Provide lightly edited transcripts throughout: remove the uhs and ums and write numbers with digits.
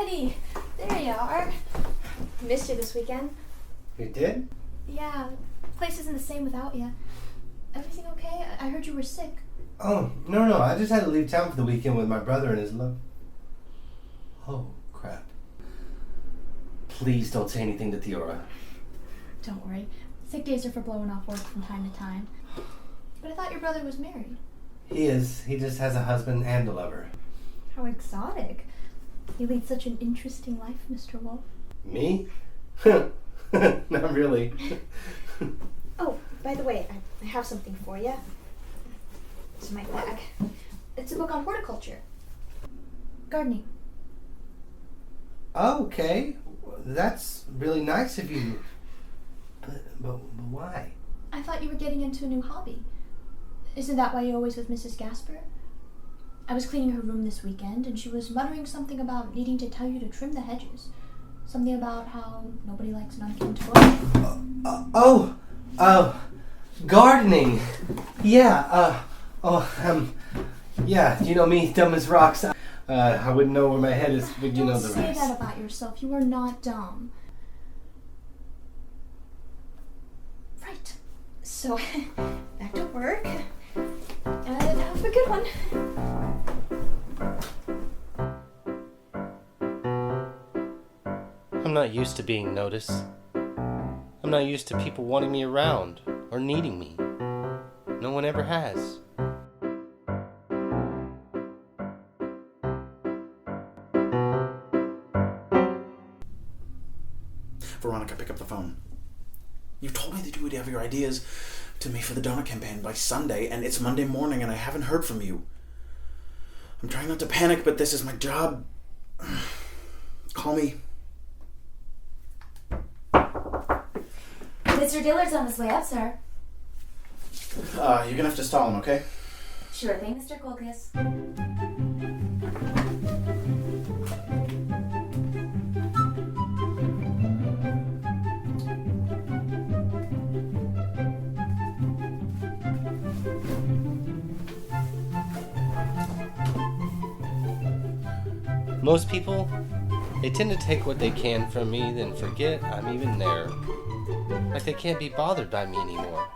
Eddie, there you are. Missed you this weekend. You did? Yeah, place isn't the same without you. Everything okay? I heard you were sick. Oh, no. I just had to leave town for the weekend with my brother and his love. Oh, crap. Please don't say anything to Theora. Don't worry. Sick days are for blowing off work from time to time. But I thought your brother was married. He is. He just has a husband and a lover. How exotic. You lead such an interesting life, Mr. Wolf. Me? Not really. Oh, by the way, I have something for you. It's in my bag. It's a book on horticulture. Gardening. Oh, okay. That's really nice of you. But why? I thought you were getting into a new hobby. Isn't that why you're always with Mrs. Gasper? I was cleaning her room this weekend, and she was muttering something about needing to tell you to trim the hedges. Something about how nobody likes an unkempt bush. Gardening. Yeah, yeah, you know me, dumb as rocks. I wouldn't know where my head is, but you know the rest. Don't say that about yourself. You are not dumb. Right. So, back to work. And have a good one. I'm not used to being noticed. I'm not used to people wanting me around or needing me. No one ever has. Veronica, pick up the phone. You told me that you would have your ideas to me for the donut campaign by Sunday, and it's Monday morning and I haven't heard from you. I'm trying not to panic, but this is my job. Call me. Mr. Dillard's on his way up, sir. You're gonna have to stall him, okay? Sure thing, Mr. Colkiss. Most people, they tend to take what they can from me, then forget I'm even there. Like they can't be bothered by me anymore.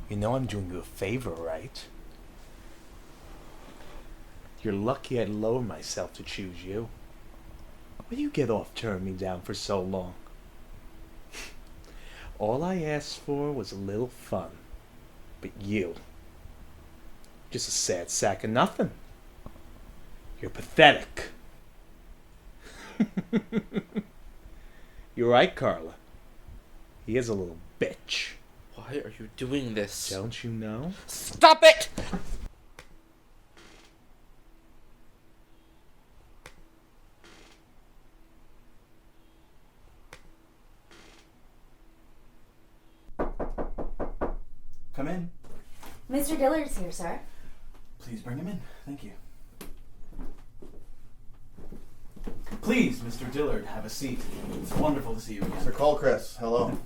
You know I'm doing you a favor, right? You're lucky I'd lower myself to choose you. Why do you get off turning me down for so long? All I asked for was a little fun. But you, just a sad sack of nothing. You're pathetic. You're right, Carla. He is a little bitch. Why are you doing this? Don't you know? Stop it! Come in. Mr. Dillard's here, sir. Please bring him in. Thank you. Please, Mr. Dillard, have a seat. It's wonderful to see you again. Sir Colchris, hello.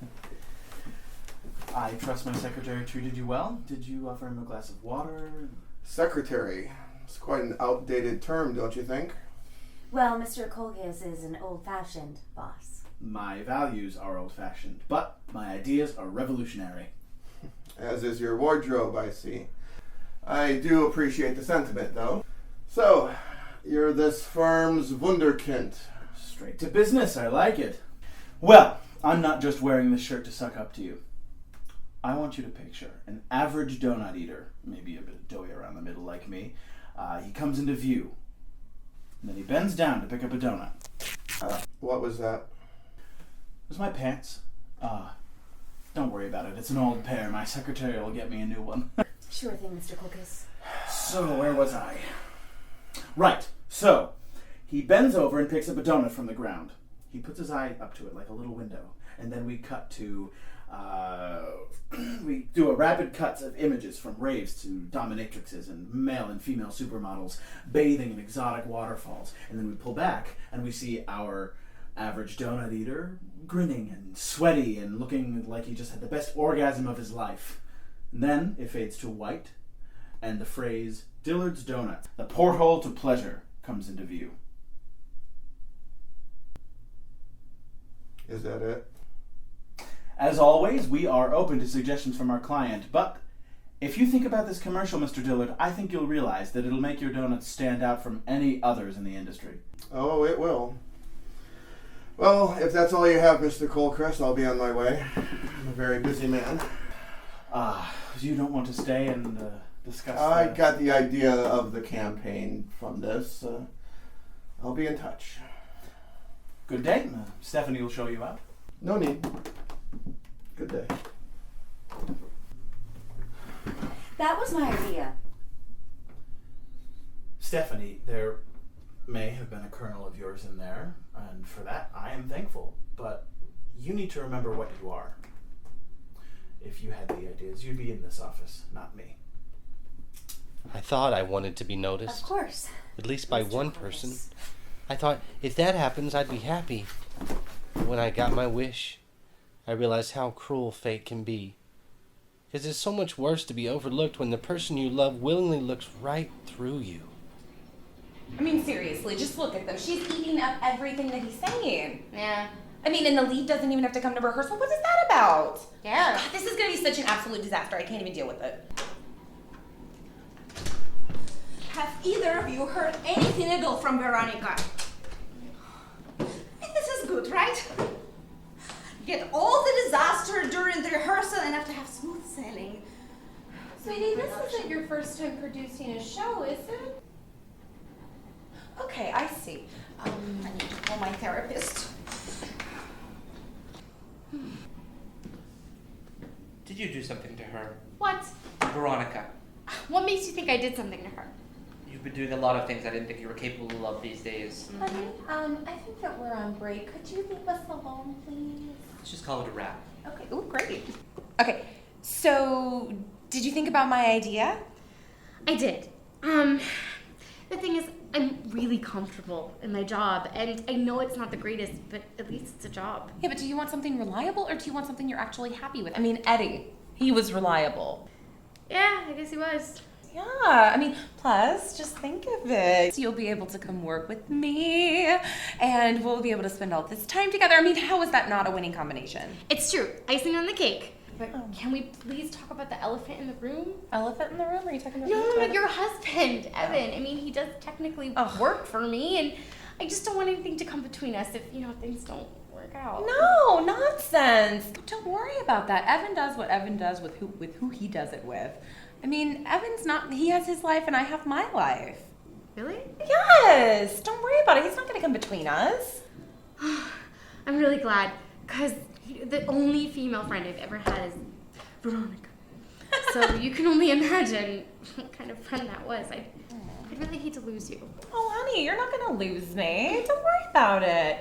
I trust my secretary treated you well. Did you offer him a glass of water? Secretary. It's quite an outdated term, don't you think? Well, Mr. Colkiss is an old-fashioned boss. My values are old-fashioned, but my ideas are revolutionary. As is your wardrobe, I see. I do appreciate the sentiment, though. So, you're this firm's wunderkind. Straight to business, I like it. Well, I'm not just wearing this shirt to suck up to you. I want you to picture an average donut eater, maybe a bit doughy around the middle like me. He comes into view, and then he bends down to pick up a donut. What was that? It was my pants. Don't worry about it. It's an old pair. My secretary will get me a new one. Sure thing, Mr. Colkiss. So, where was I? Right. So, he bends over and picks up a donut from the ground. He puts his eye up to it like a little window. And then we cut to We do a rapid cuts of images from raves to dominatrixes and male and female supermodels bathing in exotic waterfalls. And then we pull back and we see our average donut eater grinning and sweaty and looking like he just had the best orgasm of his life. And then it fades to white and the phrase, Dillard's Donuts, the porthole to pleasure, comes into view. Is that it? As always, we are open to suggestions from our client, but if you think about this commercial, Mr. Dillard, I think you'll realize that it'll make your donuts stand out from any others in the industry. Oh, it will. Well, if that's all you have, Mr. Colcrest, I'll be on my way. I'm a very busy man. You don't want to stay and discuss I got the idea of the campaign from this. I'll be in touch. Good day. Stephanie will show you out. No need. Good day. That was my idea. Stephanie, there may have been a kernel of yours in there, and for that I am thankful. But you need to remember what you are. If you had the ideas, you'd be in this office, not me. I thought I wanted to be noticed. Of course. At least by Mr. one Collis. person. I thought, if that happens, I'd be happy. But when I got my wish, I realized how cruel fate can be. Because it's so much worse to be overlooked when the person you love willingly looks right through you. I mean, seriously, just look at them. She's eating up everything that he's saying. Yeah. I mean, and the lead doesn't even have to come to rehearsal. What is that about? Yeah. God, this is going to be such an absolute disaster. I can't even deal with it. Have either of you heard anything at all from Veronica? I mean, this is good, right? Get all the disaster during the rehearsal and have to have smooth sailing. Sweetie, this isn't your first time producing a show, is it? Okay, I see. I need to call my therapist. Did you do something to her? What? Veronica, What makes you think I did something to her? you've been doing a lot of things I didn't think you were capable of these days. Honey, I think that we're on break. Could you leave us alone, please? Let's just call it a wrap. Okay, ooh, great. Okay, so did you think about my idea? I did. The thing is, I'm really comfortable in my job, and I know it's not the greatest, but at least it's a job. Yeah, but do you want something reliable or do you want something you're actually happy with? I mean, Eddie, he was reliable. Yeah, I guess he was. Yeah, I mean, plus, just think of it. You'll be able to come work with me, and we'll be able to spend all this time together. I mean, how is that not a winning combination? It's true. Icing on the cake. But can we please talk about the elephant in the room? Elephant in the room? Are you talking about No, your husband, Evan. I mean, he does technically work for me, and I just don't want anything to come between us if, things don't work out. No, nonsense. Don't worry about that. Evan does what Evan does with who he does it with. I mean, he has his life and I have my life. Really? Yes! Don't worry about it. He's not going to come between us. I'm really glad, because the only female friend I've ever had is Veronica. So you can only imagine what kind of friend that was. I'd really hate to lose you. Oh, honey, you're not going to lose me. Don't worry about it.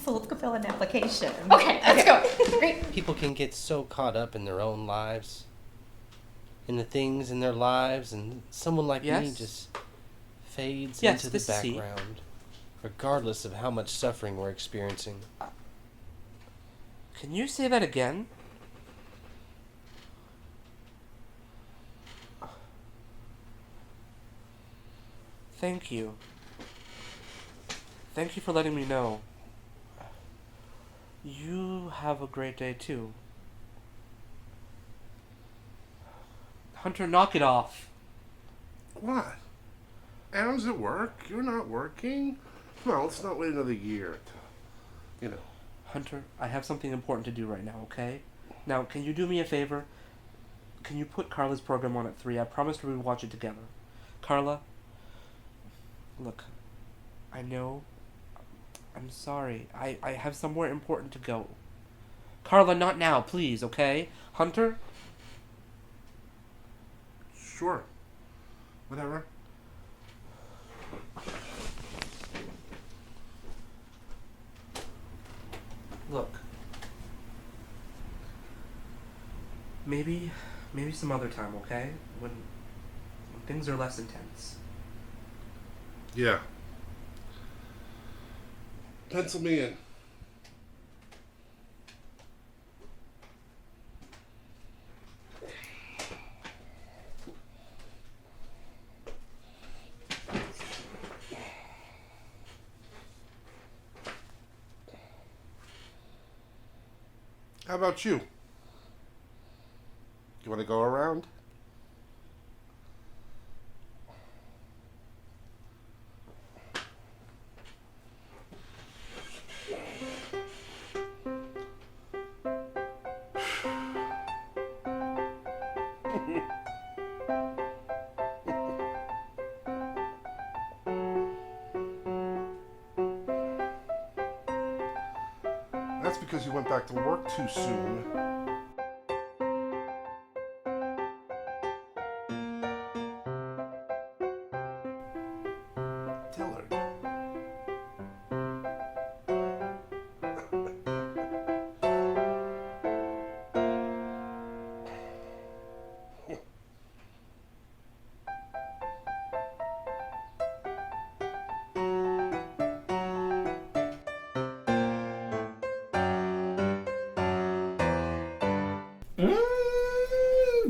So let's go fill an application. Okay, let's go. Great. People can get so caught up in their own lives, in the things in their lives, and someone like me Yes? just fades Yes, into this the is he. background, regardless of how much suffering we're experiencing. Can you say that again? Thank you. Thank you for letting me know. You have a great day too. Hunter, knock it off. What? Adam's at work. You're not working. Well, let's not wait another year to, Hunter, I have something important to do right now, okay? Now, can you do me a favor? Can you put Carla's program on at 3? I promised we would watch it together. Carla, look, I know. I'm sorry. I have somewhere important to go. Carla, not now, please, okay? Hunter? Sure. Whatever. Look. Maybe some other time, okay? When things are less intense. Yeah. Pencil me in. How about you? You want to go around? That's because you went back to work too soon. Tell her.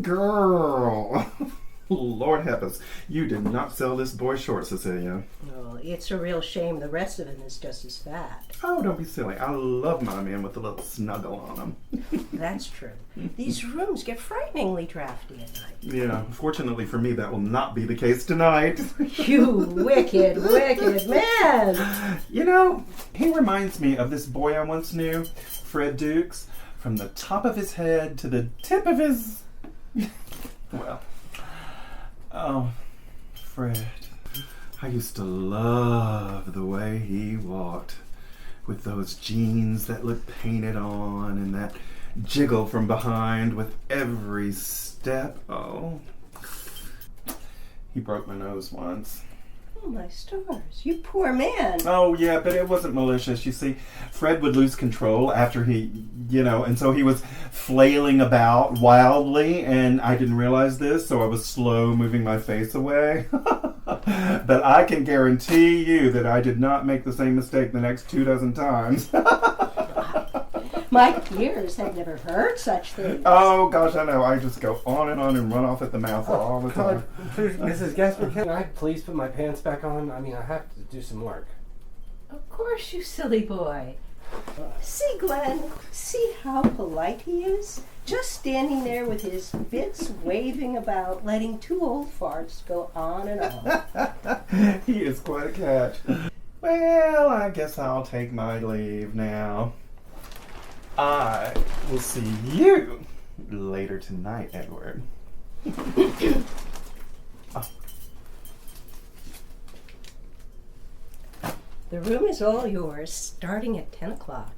Girl. Lord help us. You did not sell this boy short, Cecilia. Oh, it's a real shame the rest of him is just as fat. Oh, don't be silly. I love my men with a little snuggle on them. That's true. These rooms get frighteningly drafty at night. Yeah, fortunately for me, that will not be the case tonight. You wicked, wicked man! You know, he reminds me of this boy I once knew, Fred Dukes, from the top of his head to the tip of his... Well, oh, Fred. I used to love the way he walked, with those jeans that looked painted on and that jiggle from behind with every step. Oh, he broke my nose once. Oh, my stars. You poor man. Oh, yeah, but it wasn't malicious. You see, Fred would lose control after he, and so he was flailing about wildly, and I didn't realize this, so I was slow moving my face away. But I can guarantee you that I did not make the same mistake the next 24 times. My ears have never heard such things. Oh, gosh, I know. I just go on and run off at the mouth all the time. Mrs. Gasper, can I please put my pants back on? I mean, I have to do some work. Of course, you silly boy. See, Glenn, see how polite he is? Just standing there with his bits waving about, letting two old farts go on and on. He is quite a catch. Well, I guess I'll take my leave now. I will see you later tonight, Edward. The room is all yours, starting at 10 o'clock.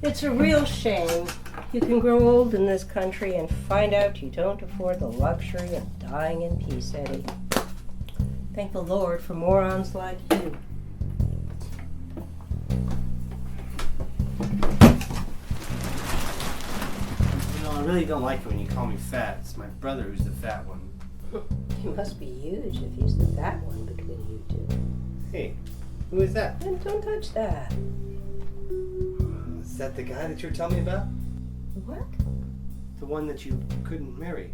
It's a real shame. You can grow old in this country and find out you don't afford the luxury of dying in peace, Eddie. Thank the Lord for morons like you. I really don't like it when you call me fat. It's my brother who's the fat one. He must be huge if he's the fat one between you two. Hey, who is that? And don't touch that. Is that the guy that you're telling me about? What? The one that you couldn't marry?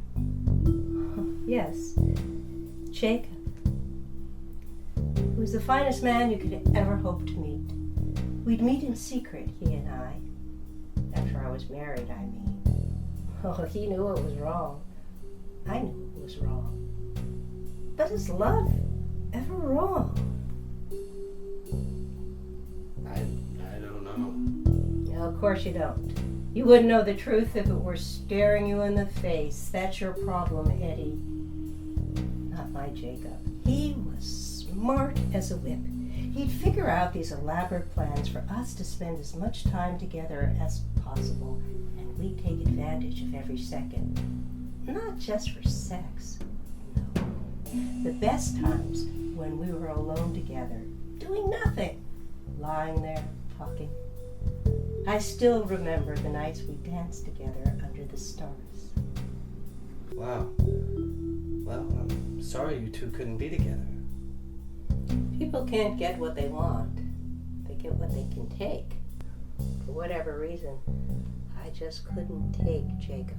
Yes. Jacob. He was the finest man you could ever hope to meet. We'd meet in secret, he and I. After I was married, I mean. Oh, he knew it was wrong. I knew it was wrong. But is love ever wrong? I don't know. No, of course you don't. You wouldn't know the truth if it were staring you in the face. That's your problem, Eddie. Not my Jacob. He was smart as a whip. He'd figure out these elaborate plans for us to spend as much time together as possible, and we'd take advantage of every second. Not just for sex, no. The best times when we were alone together, doing nothing, lying there, talking. I still remember the nights we danced together under the stars. Wow. Well, I'm sorry you two couldn't be together. People can't get what they want. They get what they can take. For whatever reason, I just couldn't take Jacob.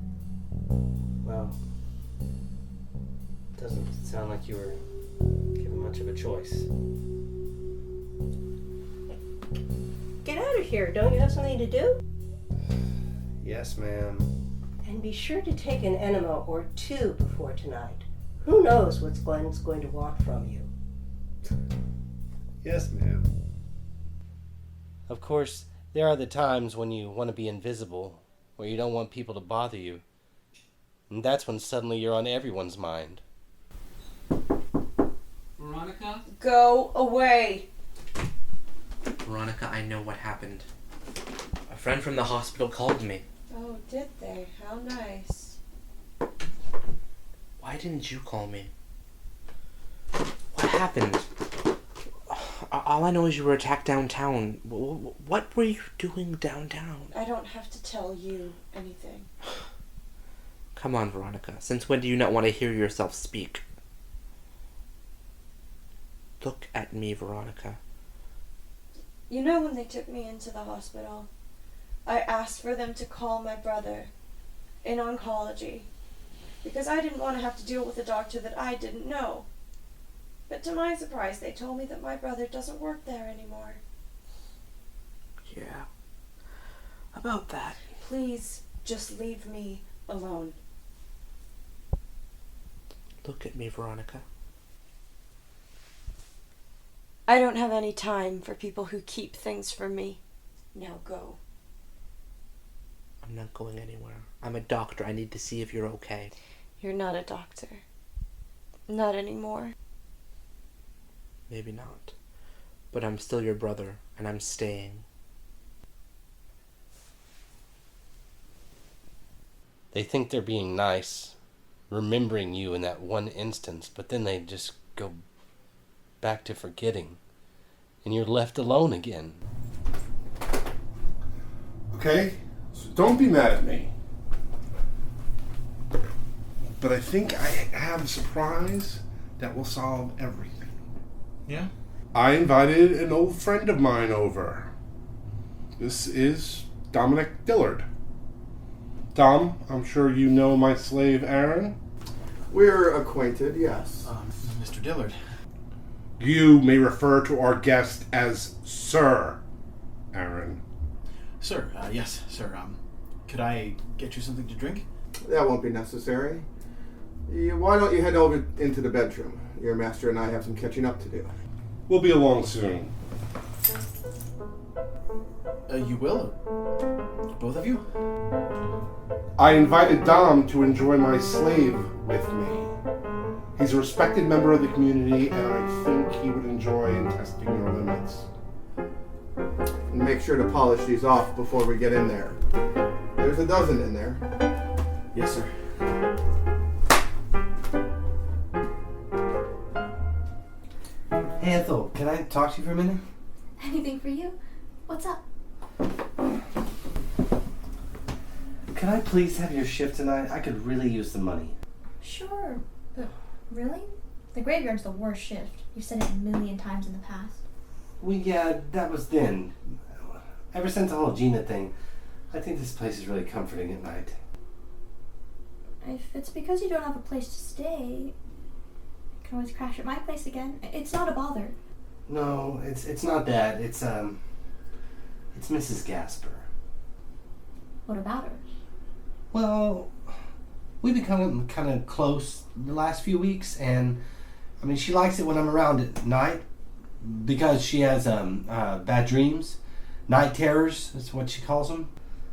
Well, doesn't sound like you were given much of a choice. Get out of here. Don't you have something to do? Yes, ma'am. And be sure to take an enema or two before tonight. Who knows what Glenn's going to want from you. Yes, ma'am. Of course, there are the times when you want to be invisible, where you don't want people to bother you. And that's when suddenly you're on everyone's mind. Veronica? Go away. Veronica, I know what happened. A friend from the hospital called me. Oh, did they? How nice. Why didn't you call me? What happened? All I know is you were attacked downtown. What were you doing downtown? I don't have to tell you anything. Come on, Veronica. Since when do you not want to hear yourself speak? Look at me, Veronica. You know when they took me into the hospital, I asked for them to call my brother in oncology because I didn't want to have to deal with a doctor that I didn't know. But to my surprise, they told me that my brother doesn't work there anymore. Yeah. About that. Please, just leave me alone. Look at me, Veronica. I don't have any time for people who keep things from me. Now go. I'm not going anywhere. I'm a doctor. I need to see if you're okay. You're not a doctor. Not anymore. Maybe not. But I'm still your brother, and I'm staying. They think they're being nice, remembering you in that one instance, but then they just go back to forgetting, and you're left alone again. Okay? So don't be mad at me. But I think I have a surprise that will solve everything. Yeah? I invited an old friend of mine over. This is Dominic Dillard. Dom, I'm sure you know my slave Aaron. We're acquainted, yes. Mr. Dillard. You may refer to our guest as Sir Aaron. Sir, yes, sir. Could I get you something to drink? That won't be necessary. Why don't you head over into the bedroom? Your master and I have some catching up to do. We'll be along soon. You will? Both of you? I invited Dom to enjoy my slave with me. He's a respected member of the community, and I think he would enjoy testing your limits. And make sure to polish these off before we get in there. There's a dozen in there. Yes, sir. Hey, Ethel, can I talk to you for a minute? Anything for you? What's up? Could I please have your shift tonight? I could really use the money. Sure, but really? The graveyard's the worst shift. You've said it a million times in the past. Well, yeah, that was then. Ever since the whole Gina thing, I think this place is really comforting at night. If it's because you don't have a place to stay, you can always crash at my place again. It's not a bother. No, it's not that. It's Mrs. Gasper. What about her? Well, we've become kind of close the last few weeks, and I mean, she likes it when I'm around at night because she has bad dreams, night terrors. That's what she calls them.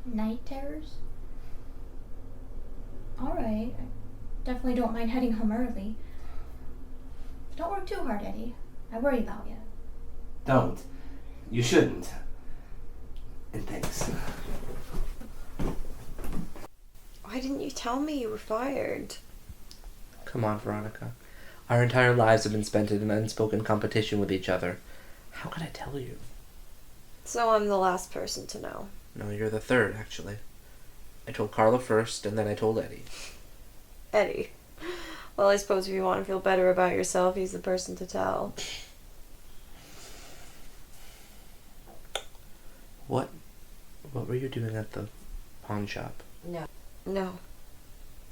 Night terrors? Alright, I definitely don't mind heading home early. Don't work too hard, Eddie. I worry about you. Don't. You shouldn't. And thanks. Why didn't you tell me you were fired? Come on, Veronica. Our entire lives have been spent in an unspoken competition with each other. How could I tell you? So I'm the last person to know. No, you're the third, actually. I told Carla first, and then I told Eddie. Eddie. Well, I suppose if you want to feel better about yourself, he's the person to tell. What were you doing at the pawn shop? No.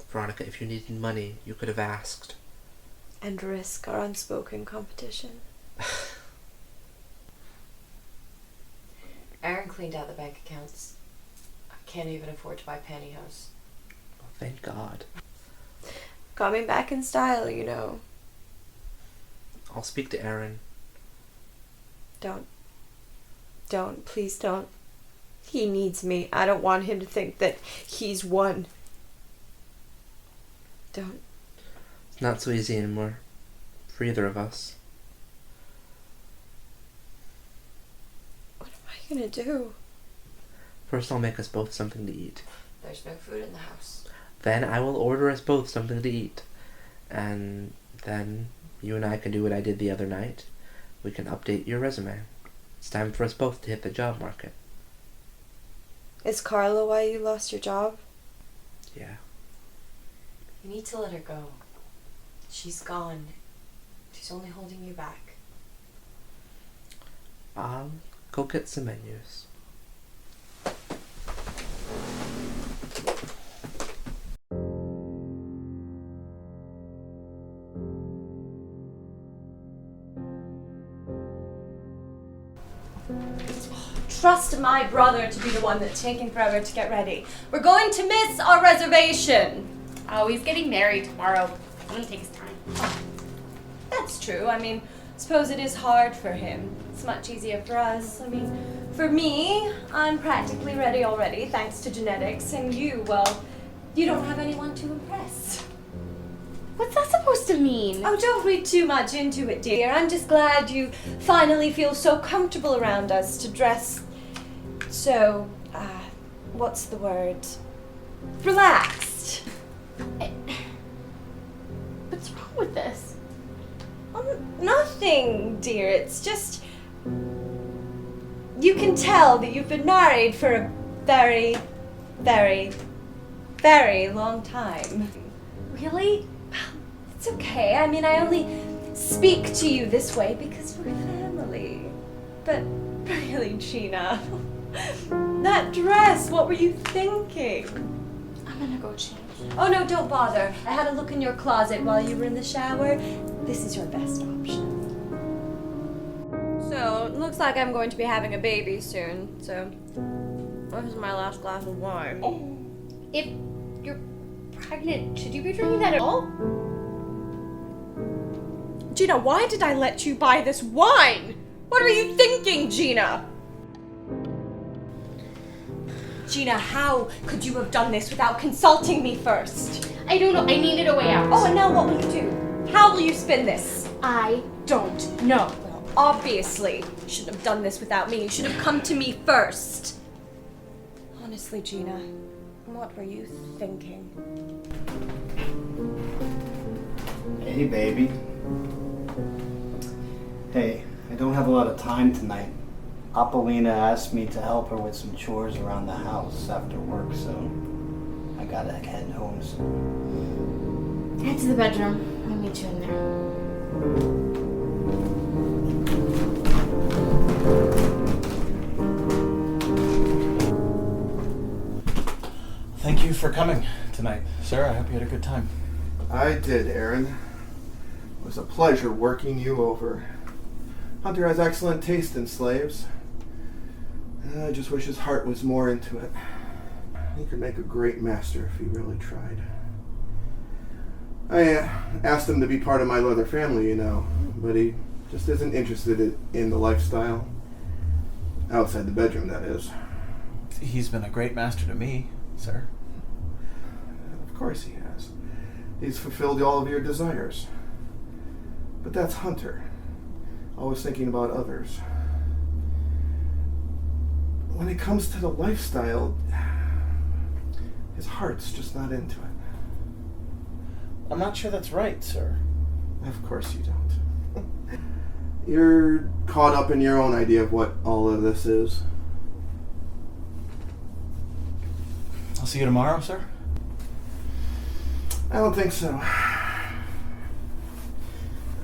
Veronica, if you needed money, you could have asked. And risk our unspoken competition. Aaron cleaned out the bank accounts. I can't even afford to buy pantyhose. Oh, thank God. Got me back in style, you know. I'll speak to Aaron. Don't. Please don't. He needs me. I don't want him to think that he's won. Don't. It's not so easy anymore. For either of us. What am I gonna do? First I'll make us both something to eat. There's no food in the house. Then I will order us both something to eat. And then you and I can do what I did the other night. We can update your resume. It's time for us both to hit the job market. Is Carla why you lost your job? Yeah. You need to let her go. She's gone. She's only holding you back. I'll go get some menus. Trust my brother to be the one that's taking forever to get ready. We're going to miss our reservation. Oh, he's getting married tomorrow. It's gonna take his time. That's true. I mean, suppose it is hard for him. It's much easier for us. I mean, for me, I'm practically ready already, thanks to genetics. And you, well, you don't have anyone to impress. What's that supposed to mean? Oh, don't read too much into it, dear. I'm just glad you finally feel so comfortable around us to dress so, what's the word? Relaxed. What's wrong with this? Nothing, dear. It's just... You can tell that you've been married for a very, very, very long time. Really? It's okay. I mean, I only speak to you this way because we're family. But really, Gina, that dress, what were you thinking? I'm gonna go change. Oh, no, don't bother. I had a look in your closet while you were in the shower. This is your best option. So, it looks like I'm going to be having a baby soon, so this is my last glass of wine. Oh, if you're pregnant, should you be drinking that at all? Gina, why did I let you buy this wine? What were you thinking, Gina? Gina, how could you have done this without consulting me first? I don't know. I needed a way out. Oh, and now what will you do? How will you spin this? I don't know. Well, obviously, you shouldn't have done this without me. You should have come to me first. Honestly, Gina, what were you thinking? Hey, baby. Hey, I don't have a lot of time tonight. Appolina asked me to help her with some chores around the house after work, so I gotta head home soon. Head to the bedroom. I'll meet you in there. Thank you for coming tonight, sir. I hope you had a good time. I did, Aaron. It was a pleasure working you over. Hunter has excellent taste in slaves. I just wish his heart was more into it. He could make a great master if he really tried. I asked him to be part of my leather family, you know, but he just isn't interested in the lifestyle. Outside the bedroom, that is. He's been a great master to me, sir. Of course he has. He's fulfilled all of your desires. But that's Hunter. Always thinking about others. When it comes to the lifestyle, his heart's just not into it. I'm not sure that's right, sir. Of course you don't. You're caught up in your own idea of what all of this is. I'll see you tomorrow, sir. I don't think so.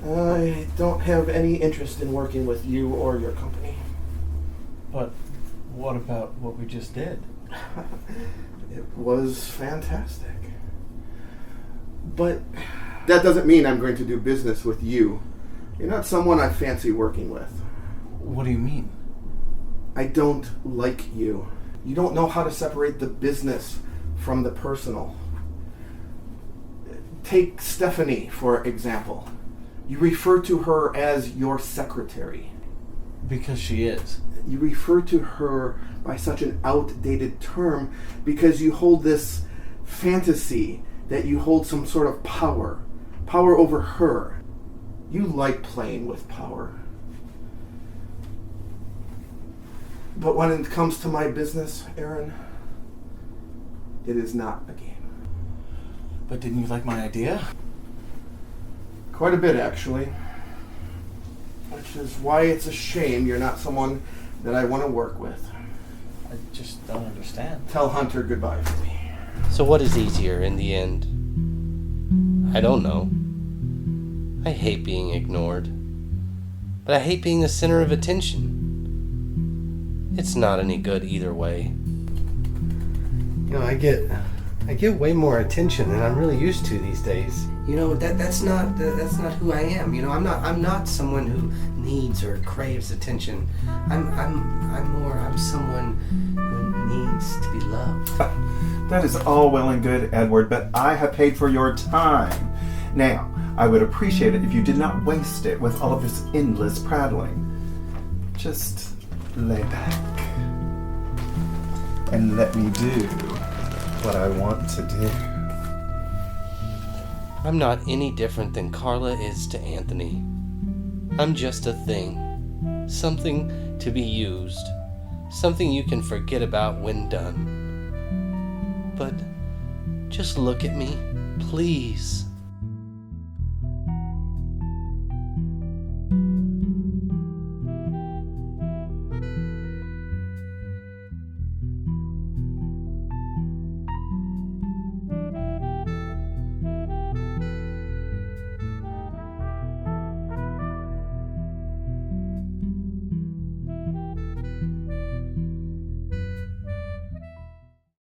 I don't have any interest in working with you or your company. But what about what we just did? It was fantastic. But that doesn't mean I'm going to do business with you. You're not someone I fancy working with. What do you mean? I don't like you. You don't know how to separate the business from the personal. Take Stephanie, for example. You refer to her as your secretary. Because she is. You refer to her by such an outdated term because you hold this fantasy that you hold some sort of power over her. You like playing with power. But when it comes to my business, Aaron, it is not a game. But didn't you like my idea? Quite a bit, actually. Which is why it's a shame you're not someone that I want to work with. I just don't understand. Tell Hunter goodbye for me. So what is easier in the end? I don't know. I hate being ignored. But I hate being the center of attention. It's not any good either way. You know, I get way more attention than I'm really used to these days. You know, that's not who I am. You know, I'm not someone who needs or craves attention. I'm someone who needs to be loved. That is all well and good, Edward, but I have paid for your time. Now, I would appreciate it if you did not waste it with all of this endless prattling. Just lay back and let me do what I want to do. I'm not any different than Carla is to Anthony. I'm just a thing. Something to be used. Something you can forget about when done. But just look at me, please.